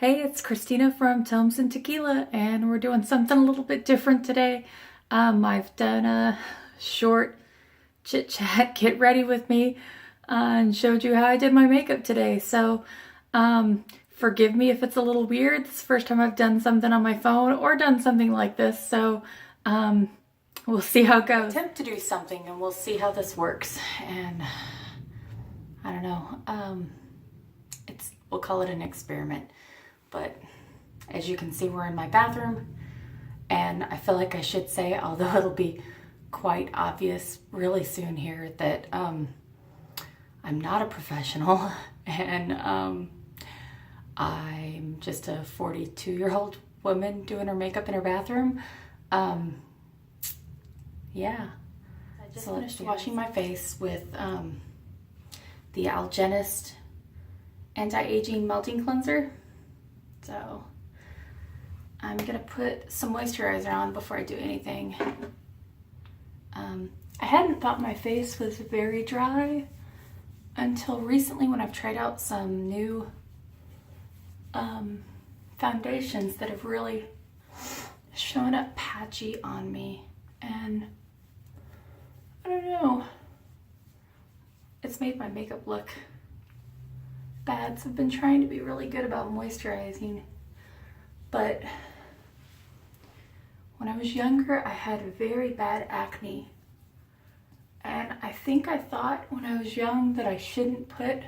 Hey, it's Christina from Tomes and Tequila, and we're doing something a little bit different today. I've done a short chit-chat, get ready with me, and showed you how I did my makeup today. So, forgive me if it's a little weird. It's the first time I've done something on my phone or done something like this. So, we'll see how it goes. Attempt to do something and we'll see how this works. And I don't know, we'll call it an experiment. But as you can see, we're in my bathroom, and I feel like I should say, although it'll be quite obvious really soon here, that I'm not a professional, and I'm just a 42-year-old woman doing her makeup in her bathroom. Yeah. I just finished washing my face with the Algenist Anti-Aging Melting Cleanser. So I'm gonna put some moisturizer on before I do anything. I hadn't thought my face was very dry until recently when I've tried out some new foundations that have really shown up patchy on me, and I don't know, it's made my makeup look bad. So I've been trying to be really good about moisturizing, but when I was younger I had very bad acne, and I think I thought when I was young that I shouldn't put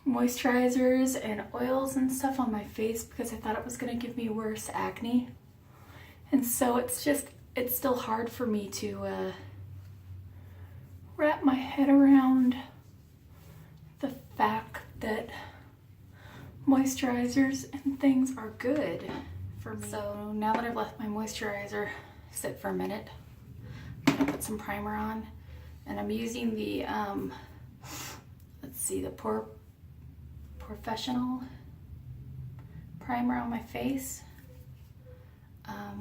moisturizers and oils and stuff on my face because I thought it was going to give me worse acne. And so it's still hard for me to wrap my head around the fact that moisturizers and things are good for me. So now that I've left my moisturizer sit for a minute, I'm gonna put some primer on, and I'm using the the Professional primer on my face,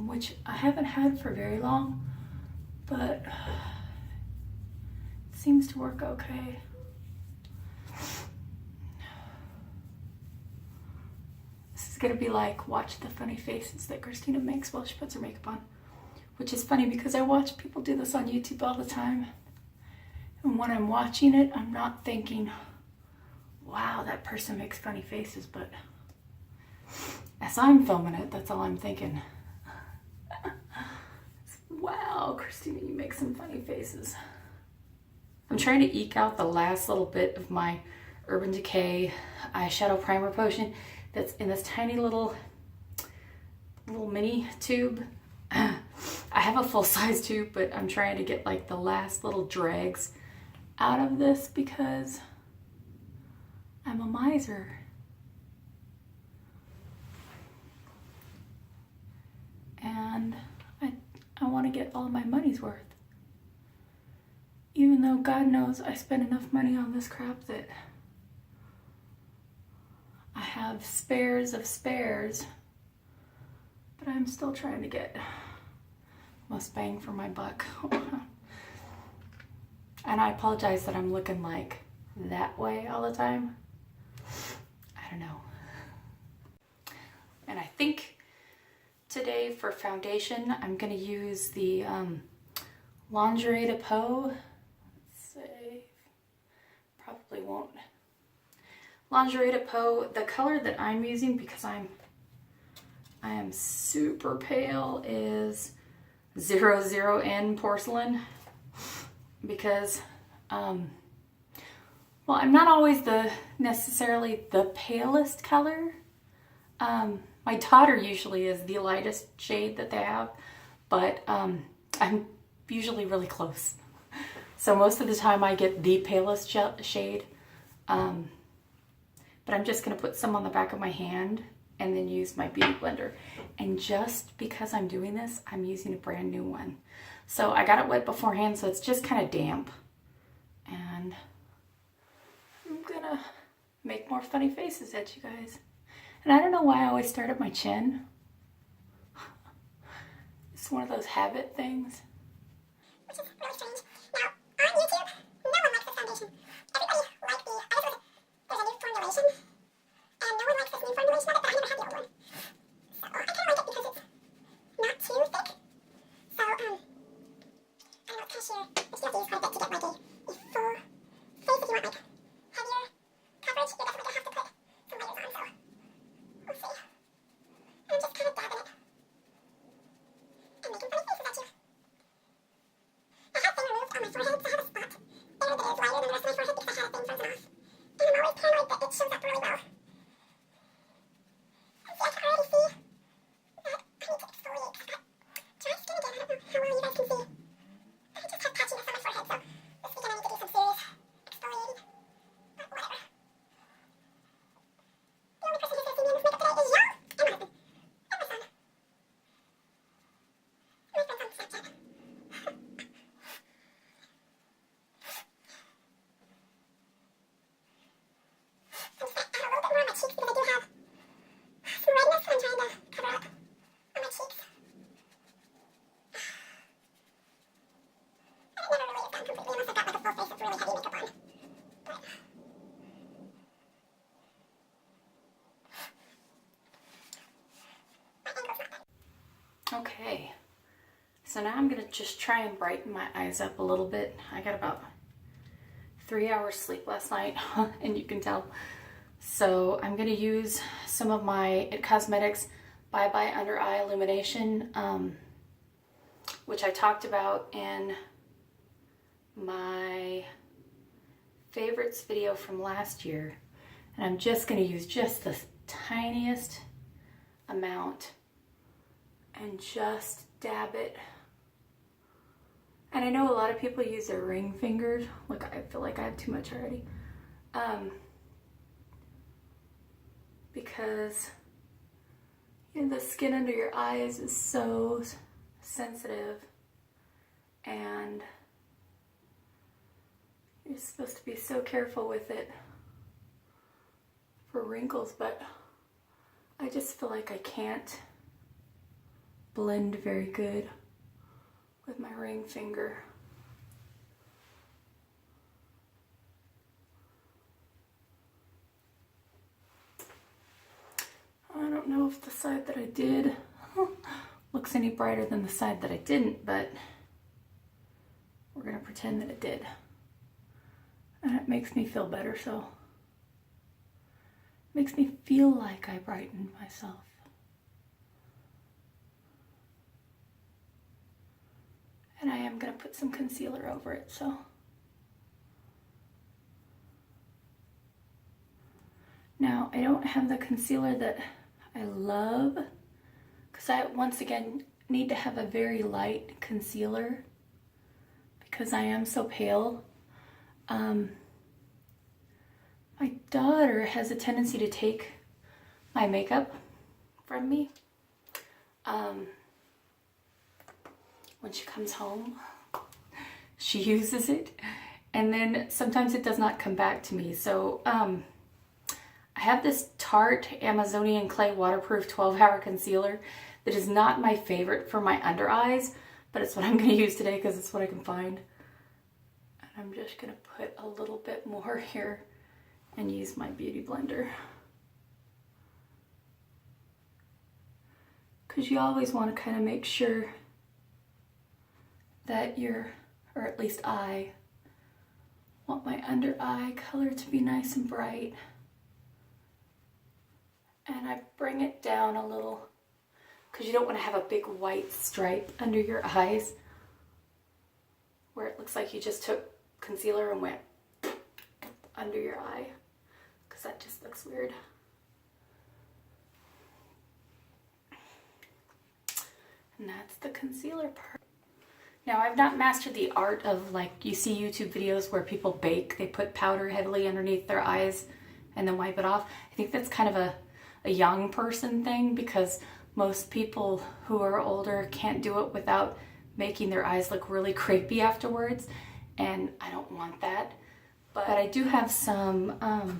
which I haven't had for very long, but it seems to work okay. Gonna be like, watch the funny faces that Christina makes while she puts her makeup on, which is funny because I watch people do this on YouTube all the time, and when I'm watching it I'm not thinking, wow, that person makes funny faces, but as I'm filming it, that's all I'm thinking. Wow, Christina, you make some funny faces. I'm trying to eke out the last little bit of my Urban Decay eyeshadow primer potion that's in this tiny little mini tube. I have a full-size tube, but I'm trying to get like the last little dregs out of this because I'm a miser. And I want to get all of my money's worth. Even though God knows I spend enough money on this crap that I have spares of spares, but I'm still trying to get most bang for my buck. And I apologize that I'm looking like that way all the time. I don't know. And I think today for foundation I'm gonna use the Lingerie de Peau. Let's see, probably won't. Lingerie de Peau, the color that I'm using because I am super pale is 00N Porcelain, because well, I'm not always necessarily the palest color. My daughter usually is the lightest shade that they have, but I'm usually really close. So most of the time I get the palest shade. But I'm just going to put some on the back of my hand and then use my beauty blender. And just because I'm doing this, I'm using a brand new one. So I got it wet beforehand, so it's just kind of damp. And I'm going to make more funny faces at you guys. And I don't know why I always start at my chin. It's one of those habit things. Which is really strange. Now, on YouTube, no one likes this foundation. Everybody liked there's a new formulation, and no one likes this new formulation of it. Okay, so now I'm gonna just try and brighten my eyes up a little bit. I got about 3 hours sleep last night, and you can tell. So I'm gonna use some of my It Cosmetics Bye Bye Under Eye Illumination, which I talked about in my favorites video from last year. And I'm just gonna use just the tiniest amount and just dab it. And I know a lot of people use their ring fingers. Look, I feel like I have too much already. Because you know, the skin under your eyes is so sensitive, and you're supposed to be so careful with it for wrinkles, but I just feel like I can't blend very good with my ring finger. I don't know if the side that I did looks any brighter than the side that I didn't, but we're gonna pretend that it did. And it makes me feel better, so it makes me feel like I brightened myself. And I am gonna put some concealer over it, so. Now, I don't have the concealer that I love, because I, once again, need to have a very light concealer because I am so pale. My daughter has a tendency to take my makeup from me when she comes home. She uses it, and then sometimes it does not come back to me. So I have this Tarte Amazonian Clay Waterproof 12-hour concealer that is not my favorite for my under eyes, but it's what I'm going to use today because it's what I can find. And I'm just going to put a little bit more here and use my beauty blender. Because you always want to kind of make sure that you're, or at least I, want my under eye color to be nice and bright. And I bring it down a little because you don't want to have a big white stripe under your eyes where it looks like you just took concealer and went under your eye, because that just looks weird. And that's the concealer part. Now, I've not mastered the art of, like, you see YouTube videos where people bake, they put powder heavily underneath their eyes and then wipe it off. I think that's kind of a young person thing, because most people who are older can't do it without making their eyes look really crepey afterwards, and I don't want that. But I do have some,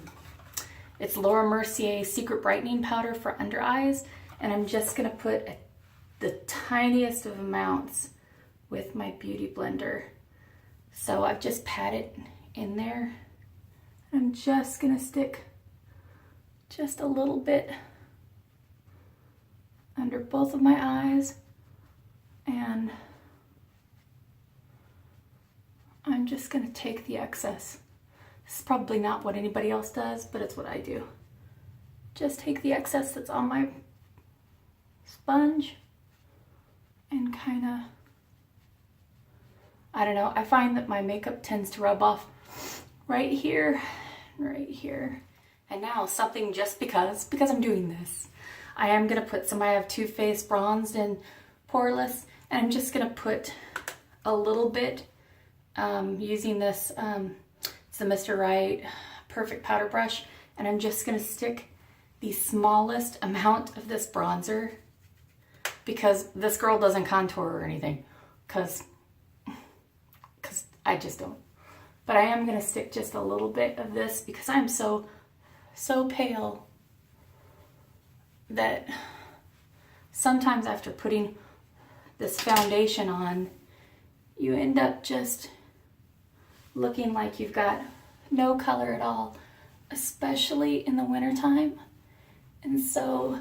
it's Laura Mercier Secret Brightening Powder for under eyes, and I'm just gonna put the tiniest of amounts with my beauty blender. So I've just pat it in there. I'm just gonna stick just a little bit under both of my eyes, and I'm just gonna take the excess. This is probably not what anybody else does, but it's what I do. Just take the excess that's on my sponge and kind of, I don't know, I find that my makeup tends to rub off right here, right here. And now something, just because I'm doing this, I am gonna put some, I have Too Faced Bronzed and Poreless, and I'm just gonna put a little bit using this, it's the Mr. Right Perfect Powder Brush, and I'm just gonna stick the smallest amount of this bronzer, because this girl doesn't contour or anything, because I just don't. But I am gonna stick just a little bit of this because I'm so pale that sometimes after putting this foundation on, you end up just looking like you've got no color at all, especially in the wintertime. And so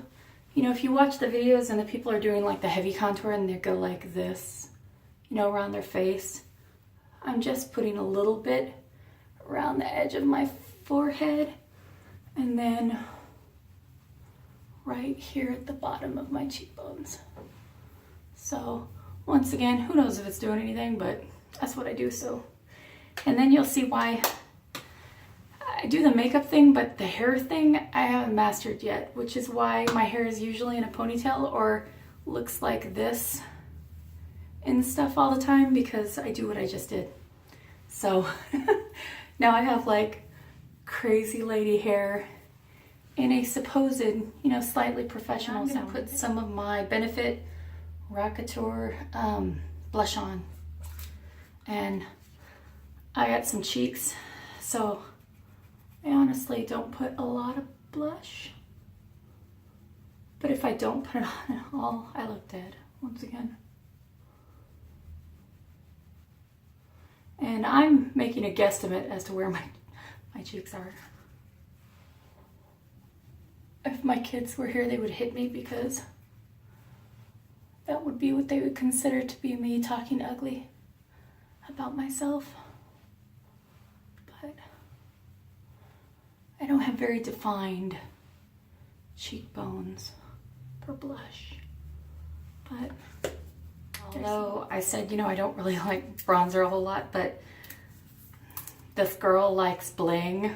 You know, if you watch the videos and the people are doing like the heavy contour and they go like this, you know, around their face, I'm just putting a little bit around the edge of my forehead and then right here at the bottom of my cheekbones. So once again, who knows if it's doing anything, but that's what I do. So, and then you'll see why I do the makeup thing, but the hair thing I haven't mastered yet, which is why my hair is usually in a ponytail or looks like this and stuff all the time, because I do what I just did. So now I have like crazy lady hair in a supposed, you know, slightly professional sound. I'm gonna put some of my Benefit Rockateur blush on, and I got some cheeks, so I honestly don't put a lot of blush, but if I don't put it on at all, I look dead once again. And I'm making a guesstimate as to where my cheeks are. If my kids were here, they would hit me, because that would be what they would consider to be me talking ugly about myself. But I don't have very defined cheekbones for blush. But although I said, you know, I don't really like bronzer a whole lot, but this girl likes bling.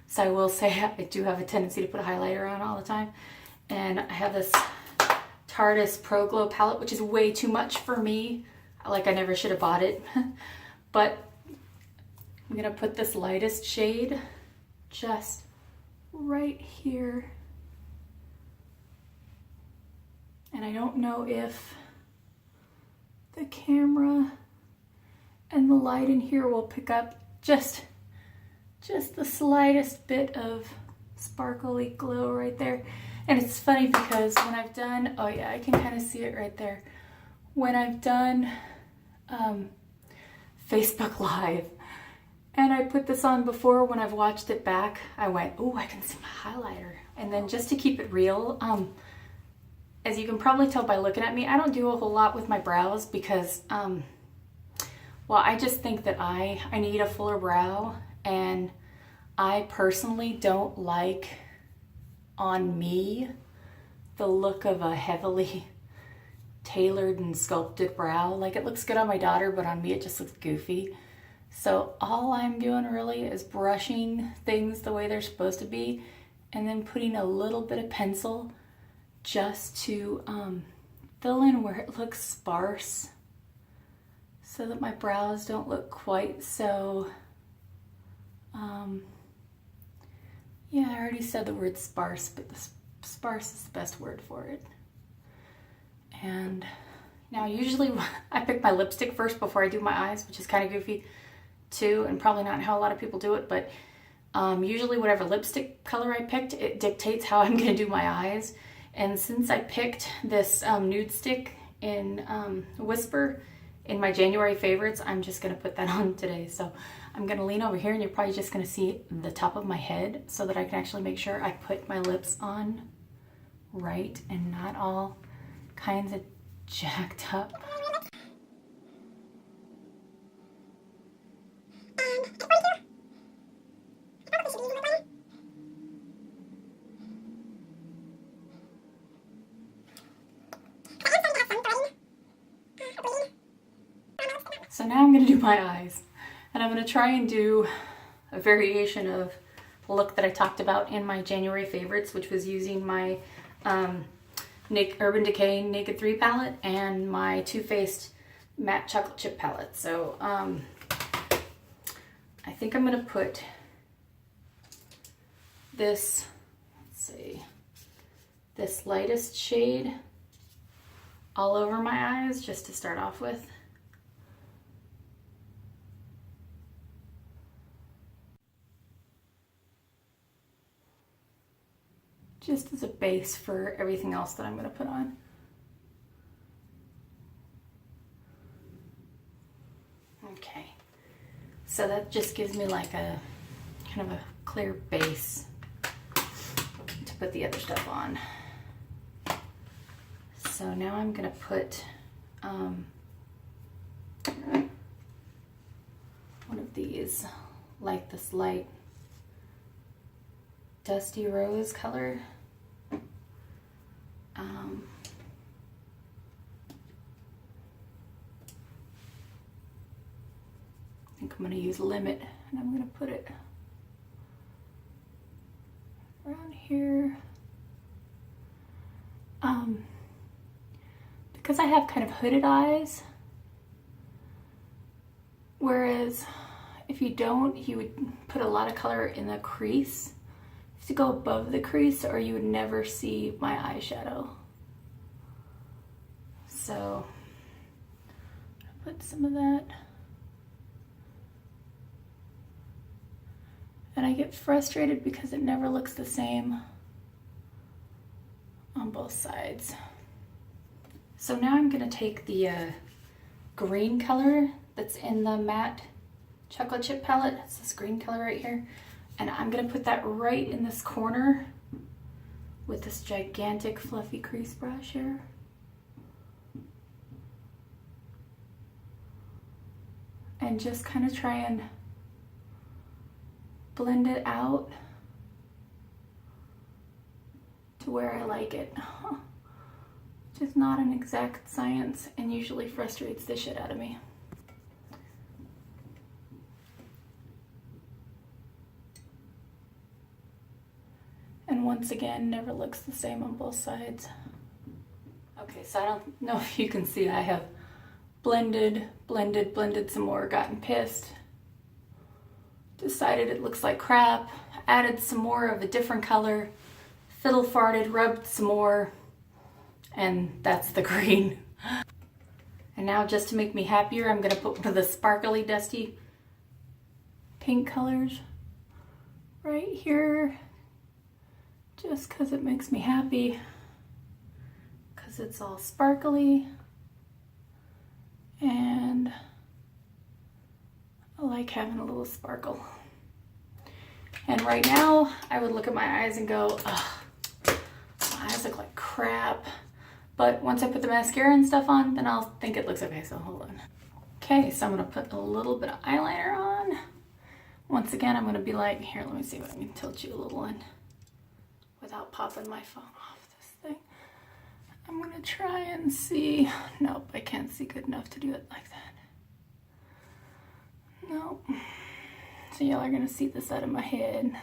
So I will say I do have a tendency to put a highlighter on all the time. And I have this Tarte Pro Glow palette, which is way too much for me. Like, I never should have bought it. But I'm gonna put this lightest shade just right here. And I don't know if the camera and the light in here will pick up just the slightest bit of sparkly glow right there. And it's funny because when I've done, oh yeah, I can kind of see it right there. When I've done Facebook Live and I put this on before, when I've watched it back, I went, oh, I can see my highlighter. And then just to keep it real, as you can probably tell by looking at me, I don't do a whole lot with my brows because, well, I just think that I need a fuller brow, and I personally don't like on me the look of a heavily tailored and sculpted brow. Like, it looks good on my daughter, but on me it just looks goofy. So all I'm doing really is brushing things the way they're supposed to be, and then putting a little bit of pencil just to fill in where it looks sparse, so that my brows don't look quite so, yeah, I already said the word sparse, but the sparse is the best word for it. And now usually I pick my lipstick first before I do my eyes, which is kind of goofy too, and probably not how a lot of people do it, but usually whatever lipstick color I picked, it dictates how I'm gonna do my eyes. And since I picked this nude stick in Whisper in my January favorites, I'm just gonna put that on today. So I'm gonna lean over here, and you're probably just gonna see the top of my head so that I can actually make sure I put my lips on right and not all kinds of jacked up. So now I'm gonna do my eyes, and I'm gonna try and do a variation of the look that I talked about in my January favorites, which was using my Urban Decay Naked 3 palette and my Too Faced Matte Chocolate Chip palette. So I think I'm gonna put this, let's see, this lightest shade all over my eyes just to start off with. Just as a base for everything else that I'm going to put on. Okay, so that just gives me like a kind of a clear base to put the other stuff on. So now I'm gonna put one of these, like this light dusty rose color. I think I'm going to use Limit, and I'm going to put it around here. Because I have kind of hooded eyes, whereas if you don't, you would put a lot of color in the crease. You have to go above the crease or you would never see my eyeshadow. So I'll put some of that. And I get frustrated because it never looks the same on both sides. So now I'm gonna take the green color that's in the matte chocolate chip palette. It's this green color right here. And I'm gonna put that right in this corner with this gigantic fluffy crease brush here. And just kind of try and blend it out to where I like it. Which is not an exact science and usually frustrates the shit out of me. And once again, never looks the same on both sides. Okay, so I don't know if you can see, I have blended some more, gotten pissed, decided it looks like crap, added some more of a different color, fiddle farted, rubbed some more, and that's the green. And now just to make me happier, I'm gonna put one of the sparkly, dusty pink colors right here, just because it makes me happy, because it's all sparkly, and I like having a little sparkle. And right now, I would look at my eyes and go, ugh, my eyes look like crap. But once I put the mascara and stuff on, then I'll think it looks okay, so hold on. Okay, so I'm gonna put a little bit of eyeliner on. Once again, I'm gonna be like, here, let me see if I can tilt you a little in without popping my phone off this thing. I'm gonna try and see, nope, I can't see good enough to do it like that. Nope. So y'all are gonna see this out of my head.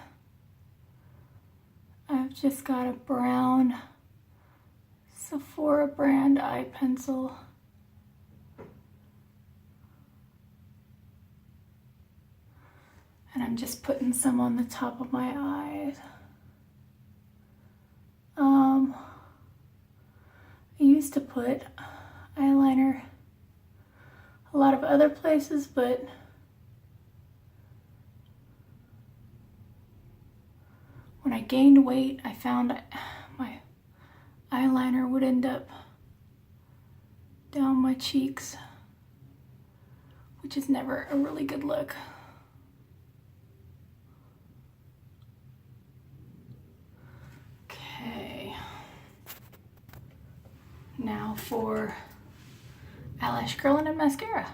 I've just got a brown Sephora brand eye pencil. And I'm just putting some on the top of my eyes. I used to put eyeliner a lot of other places, but when I gained weight, I found my eyeliner would end up down my cheeks, which is never a really good look. Okay. Now for eyelash curling and mascara.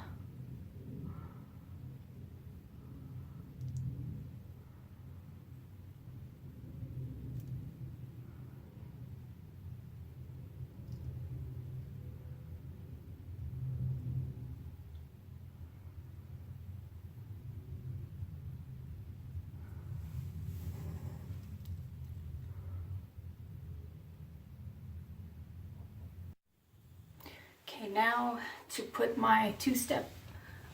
Okay, now to put my two-step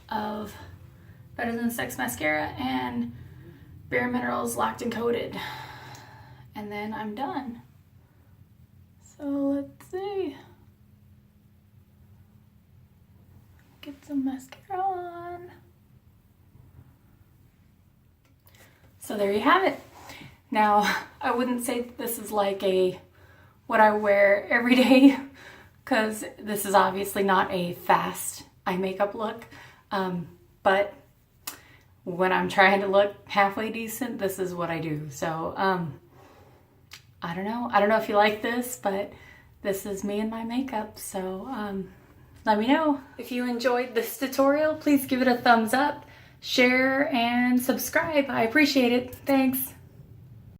of Better Than Sex mascara and Bare Minerals Locked and Coated. And then I'm done. So let's see. Get some mascara on. So there you have it. Now, I wouldn't say this is like what I wear every day, because this is obviously not a fast eye makeup look, but when I'm trying to look halfway decent, this is what I do. So I don't know if you like this, but this is me and my makeup. So let me know. If you enjoyed this tutorial, please give it a thumbs up, share, and subscribe. I appreciate it. Thanks.